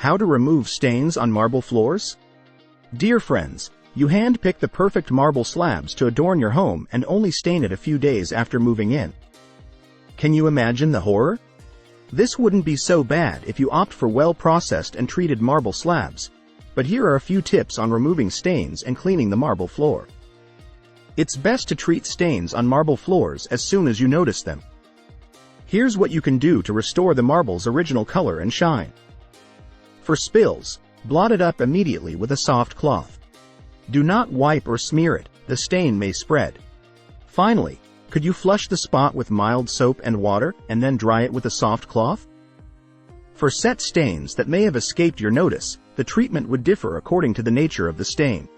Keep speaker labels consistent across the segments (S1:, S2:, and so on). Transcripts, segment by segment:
S1: How to remove stains on marble floors? Dear friends, you hand-pick the perfect marble slabs to adorn your home and only stain it a few days after moving in. Can you imagine the horror? This wouldn't be so bad if you opt for well-processed and treated marble slabs, but here are a few tips on removing stains and cleaning the marble floor. It's best to treat stains on marble floors as soon as you notice them. Here's what you can do to restore the marble's original color and shine. For spills, blot it up immediately with a soft cloth. Do not wipe or smear it, the stain may spread. Finally, could you flush the spot with mild soap and water and then dry it with a soft cloth? For set stains that may have escaped your notice, the treatment would differ according to the nature of the stain.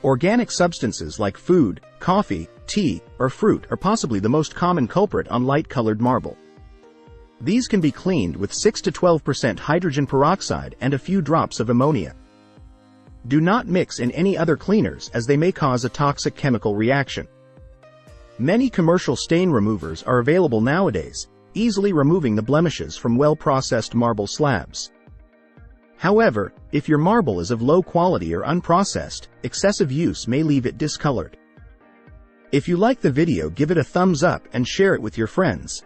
S1: Organic substances like food, coffee, tea, or fruit are possibly the most common culprit on light-colored marble. These can be cleaned with 6 to 12% hydrogen peroxide and a few drops of ammonia. Do not mix in any other cleaners as they may cause a toxic chemical reaction. Many commercial stain removers are available nowadays, easily removing the blemishes from well-processed marble slabs. However, if your marble is of low quality or unprocessed, excessive use may leave it discolored. If you like the video, give it a thumbs up and share it with your friends.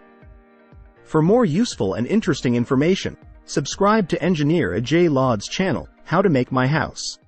S1: For more useful and interesting information, subscribe to Engineer Ajay Laud's channel, How to Make My House.